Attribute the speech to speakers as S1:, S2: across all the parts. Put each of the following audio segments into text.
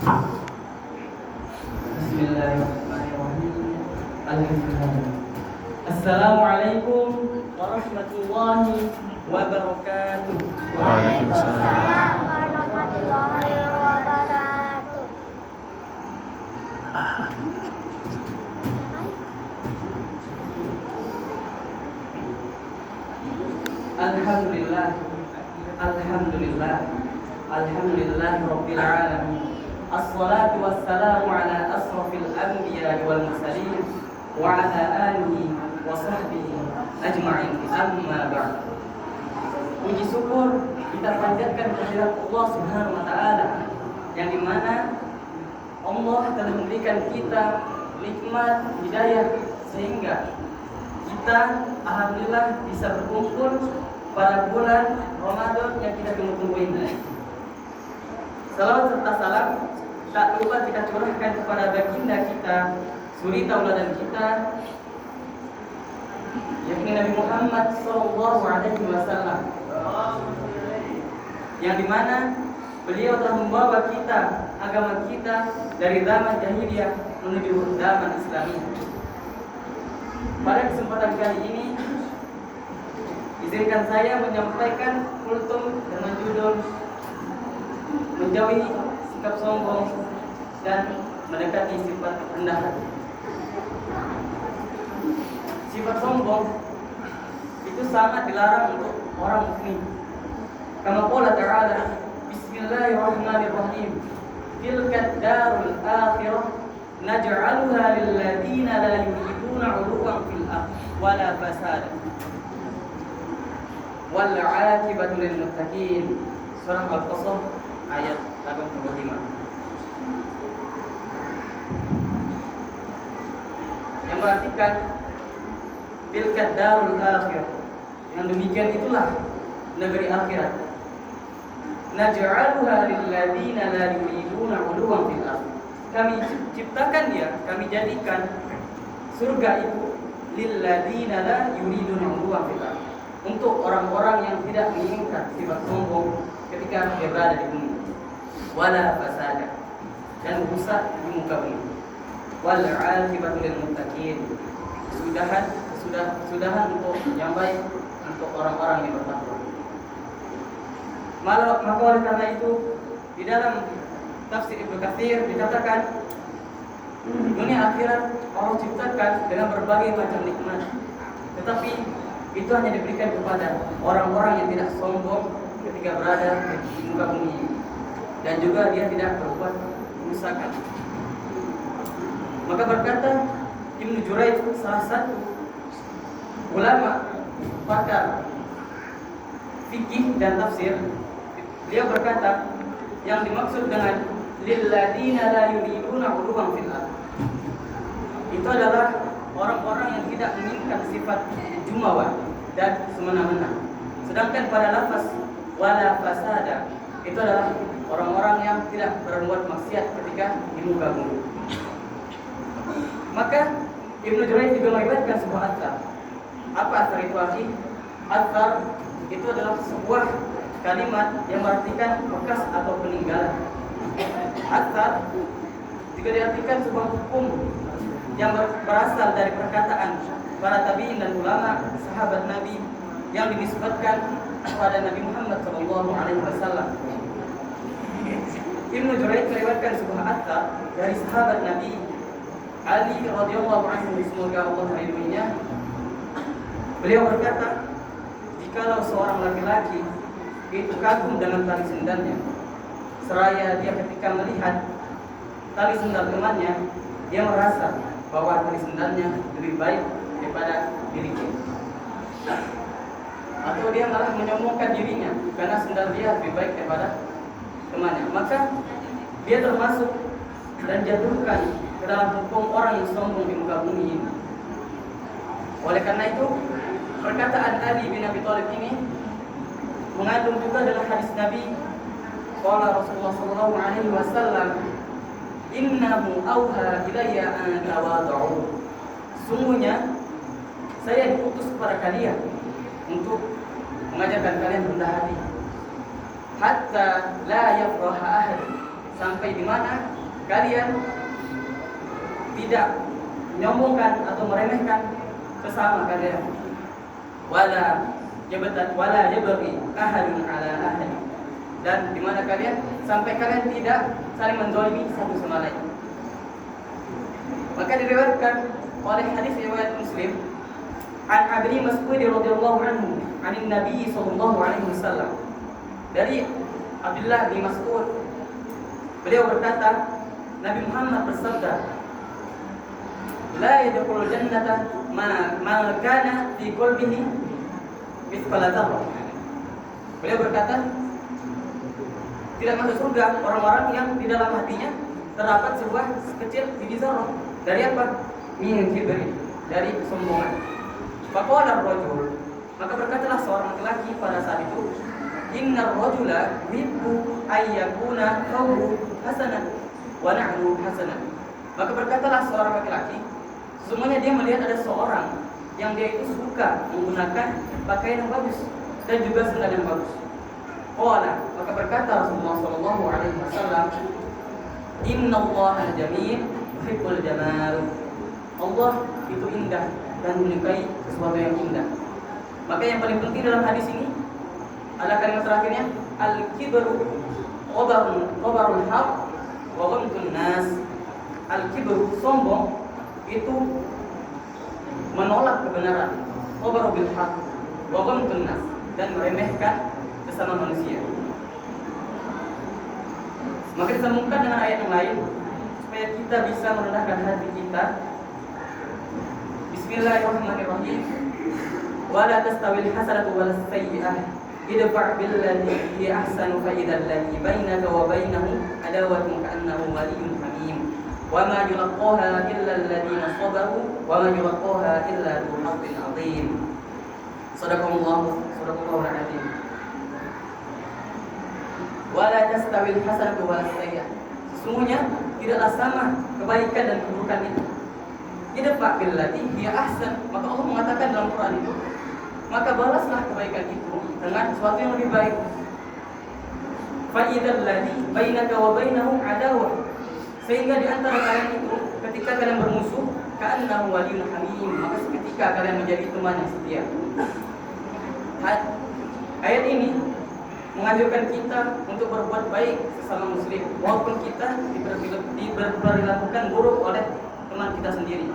S1: Bismillahirrahmanirrahim. Alhamdulillah. Assalamualaikum warahmatullahi wabarakatuh.
S2: Waalaikumsalam warahmatullahi wabarakatuh.
S1: Alhamdulillah. Alhamdulillah. Alhamdulillah rabbil alamin. Assalatu wassalamu ala asrafil anbiya wal mursalin wa ala alihi wa sahbihi ajma'in. Amma ba'd. Puji syukur kita panjatkan kehadirat Allah Subhanahu wa taala yang dimana Allah telah memberikan kita nikmat hidayah sehingga kita alhamdulillah bisa berkumpul pada bulan Ramadan yang kita tunggu-tunggu ini. Salawat serta salam tak lupa kita curahkan kepada baginda kita, suri tauladan kita, yakni Nabi Muhammad SAW, yang dimana beliau telah membawa kita, agama kita dari zaman jahiliyah menuju zaman Islami. Pada kesempatan kali ini, izinkan saya menyampaikan kultum dengan judul menjauhi sikap sombong dan mendekati sifat rendah hati. Sifat sombong itu sangat dilarang untuk orang mukmin. Kama qala ta'ala, Bismillahirrahmanirrahim. Tilka darul akhirah naj'aluha lil ladzina la yuriduna 'uluwan fil ardi wala fasada. Wal 'aqibatu lil muttaqin. Surah Al-Qasas ayat 85. Yang berartikan tilka darul akhirah, yang demikian itulah negeri akhirat. Naj'aluha lil ladzina la yuriduna 'uluwan fil ardi. Kami ciptakan dia, kami jadikan surga itu lil ladzina la yuriduna 'uluwan fil ardi, untuk orang-orang yang tidak menginginkan sifat sombong ketika dia berada di bumi, wala fasada, dan rusak di muka bumi, wal 'aqibatu lil muttaqin, kesudahan untuk yang baik untuk orang-orang yang bertakwa. Maka oleh karena itu di dalam tafsir Ibnu Katsir dikatakan dunia akhirat Allah ciptakan dengan berbagai macam nikmat, tetapi itu hanya diberikan kepada orang-orang yang tidak sombong ketika berada di muka bumi, dan juga dia tidak berbuat kerusakan. Maka berkata Ibnu Juraij, salah satu ulama pakar fikih dan tafsir, dia berkata yang dimaksud dengan lilladzina la yuriduna 'uluwan fil ardh itu adalah orang-orang yang tidak menginginkan sifat jumawa dan semena-mena. Sedangkan pada lafaz wala fasada itu adalah orang-orang yang tidak berbuat maksiat ketika di muka bumi. Maka Ibnu Juraij juga meriwayatkan sebuah atsar. Apa atsar itu, akhi? Atsar itu adalah sebuah kalimat yang mengartikan bekas atau peninggalan. Atsar juga diartikan sebuah hukum yang berasal dari perkataan para tabi'in dan ulama sahabat Nabi yang dinisbatkan kepada Nabi Muhammad SAW. Ibnu Juraij meriwayatkan sebuah atsar dari sahabat Nabi Ali radhiyallahu anhu, semoga Allah meridhoinya. Beliau berkata, jikalau seorang laki-laki itu kagum dengan tali sendalnya, seraya dia ketika melihat tali sendal temannya, dia merasa bahwa tali sendalnya lebih baik daripada dirinya, atau dia malah menyombongkan dirinya karena sendal dia lebih baik daripada temannya, maka dia termasuk dan jatuhkan ke dalam hukum orang yang sombong di muka bumi ini. Oleh karena itu, perkataan Ali bin Abi Thalib ini mengandung juga dalam hadis Nabi, qala Rasulullah sallallahu alaihi wasallam, innahu auha ilayya an tawadhu. Sungguhnya saya diutus kepada kalian untuk mengajarkan kalian rendah hati, hatta la yafraha ahad, sampai di mana kalian tidak menyombongkan atau meremehkan sesama kalian. Wala yabghi ahadun ala ahad. Dan di mana kalian sampai kalian tidak saling menzalimi satu sama lain. Maka diriwayatkan oleh hadis riwayat Muslim an Abi Mas'ud radhiyallahu anhu, anin Nabi sallallahu alaihi wasallam. Dari Abdullah bin Mas'ud, beliau berkata, Nabi Muhammad bersabda, la yadkhulul jannata ma kana fi qalbihi mithqala dzarrah. Beliau berkata, tidak masuk surga orang-orang yang di dalam hatinya terdapat sebuah sekecil biji zarah. Dari apa? Min kibri, dari kesombongan. Faqala ar-rajul, maka berkatalah seorang laki-laki pada saat itu, innar rajula yuhibbu ayyakuna thawbuhu hasanan wa na'luhu hasanan. Maka berkatalah seorang laki-laki, sesungguhnya dia melihat ada seorang yang dia itu suka menggunakan pakaian yang bagus dan juga sandal yang bagus. Qala, maka berkata Rasulullah sallallahu alaihi wasallam, innallaha jamil yuhibbul jamal. Allah itu indah dan menyukai sesuatu yang indah. Maka yang paling penting dalam hadis ini adalah kalimat terakhirnya, al-kibru qabarul haq wa ghamtun nas. Al-kibru, sombong, itu menolak kebenaran, qabaru bil haq wa ghamtun nas, dan meremehkan sesama manusia. Maka disambungkan dengan ayat yang lain supaya kita bisa merendahkan hati kita. Bismillahirrahmanirrahim. Wala tastawil hasanatu wal sayyi'ah idfa' billati hi ahsanu fa idzal ladzi bainaka wa bainahu adawatun ka'annahu waliyyun hamim. Wa ma yulqaha illa alladziina sabaru wa ma yulqaha illa dzu hazzin 'adzim. Sadaqallahul 'adzim. Wala tastawil hasanatu wal sayyi'ah. Sesungguhnya tidaklah sama kebaikan dan keburukan itu. Idfa' billati hi ahsan. Maka Allah mengatakan dalam Quran itu, maka balaslah kebaikan itu dengan sesuatu yang lebih baik. Fa idzal ladzi bainaka wa bainahu adawah. Sehingga di antara kalian itu ketika kalian bermusuh, ka'annahu waliyyun hamim, maka seketika kalian menjadi teman yang setia. Ayat ini menganjurkan kita untuk berbuat baik sesama muslim walaupun kita diperlakukan buruk oleh teman kita sendiri.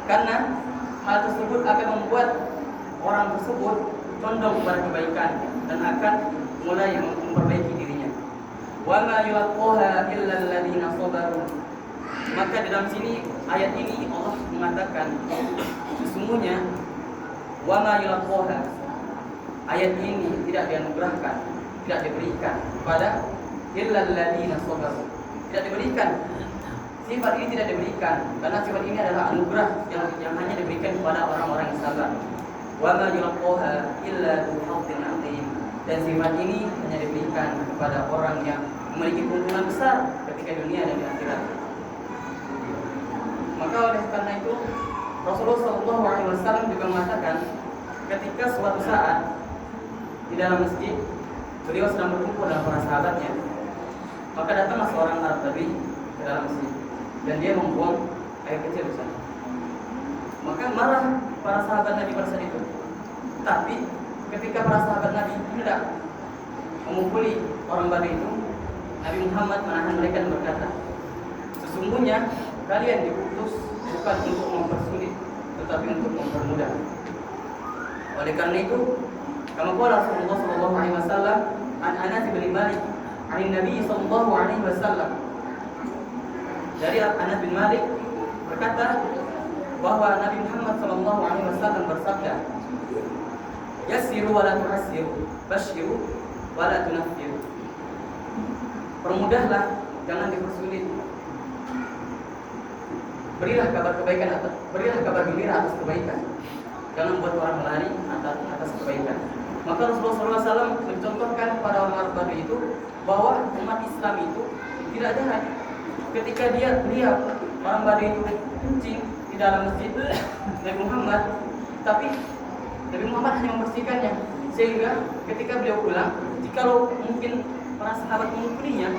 S1: Karena hal tersebut akan membuat orang tersebut condong kepada kebaikan dan akan mulai memperbaiki dirinya. Wa ma yulqaha illa alladziina sabaru. Maka di dalam sini ayat ini Allah mengatakan sesungguhnya wa ma yulqaha, ayat ini tidak dianugerahkan, tidak diberikan kepada illa alladziina sabaru. Tidak diberikan. Sifat ini tidak diberikan karena sifat ini adalah anugerah yang hanya diberikan kepada orang-orang yang sabar. Wa ma yulqaha illa dzu hazzin 'adzim. Dan sifat ini hanya diberikan kepada orang yang memiliki keuntungan besar ketika dunia dan di akhirat. Maka oleh karena itu Rasulullah SAW juga mengatakan ketika suatu saat di dalam masjid beliau sedang berkumpul dengan para sahabatnya, maka datanglah seorang Arab tadi ke dalam masjid dan dia membuang air kecil di sana. Maka marah para sahabat Nabi pada saat itu. Tapi ketika para sahabat Nabi hendak memukuli orang Badui itu, Nabi Muhammad menahan mereka dan berkata, sesungguhnya kalian diutus bukan untuk mempersulit, tetapi untuk mempermudah. Oleh karena itu, kama qala Rasulullah sallallahu alaihi wasallam an Anas bin Malik, an Nabi sallallahu alaihi wasallam, dari Anas bin Malik berkata bahwa Nabi Muhammad sallallahu alaihi wasallam bersabda, yassiru wa la tu'assiru, basyiru wa la tunaffiru. Permudahlah, jangan dipersulit. Berilah kabar kebaikan berilah kabar gembira atas kebaikan. Jangan buat orang lari atas kebaikan. Maka Rasulullah SAW mencontohkan pada orang Badui itu bahwa umat Islam itu tidak jahat. Ketika dia lihat orang Badui itu kencing di dalam masjid Nabi Muhammad, tapi Nabi Muhammad hanya membersihkannya. Sehingga ketika beliau pulang, jikalau mungkin para sahabat memukulinya,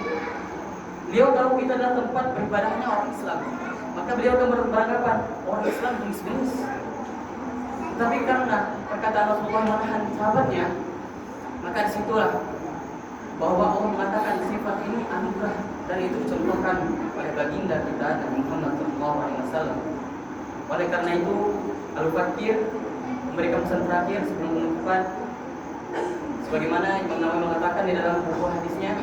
S1: Beliau tahu itu adalah tempat beribadahnya orang Islam, maka beliau akan beranggapan orang Islam jenis-jenis. Tapi karena perkataan Rasulullah menahan sahabatnya, maka disitulah bahwa Allah mengatakan sifat ini anugerah, dan itu dicontohkan oleh baginda kita Nabi Muhammad SAW. Oleh karena itu Al-Fakir memberikan pesan terakhir sebelum penutupan, sebagaimana Imam Nawawi mengatakan di dalam buku hadisnya,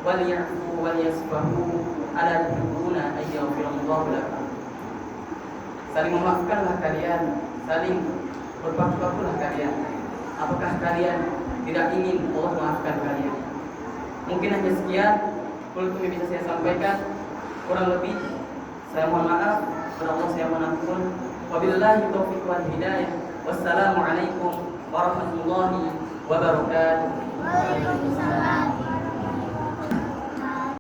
S1: wal ya'fu wal yasfahu ala tuhibbuna ay yaghfirallahu lakum. Saling memaafkanlah kalian, saling berpaku-pakulah kalian. Apakah kalian tidak ingin Allah maafkan kalian? Mungkin hanya sekian kultum yang bisa saya sampaikan, kurang lebih saya mohon maaf, kepada Allah saya mohon ampun. Wabillahi taufiq wal hidayah. Wassalamualaikum warahmatullahi wabarakatuh.
S2: Waalaikumsalam.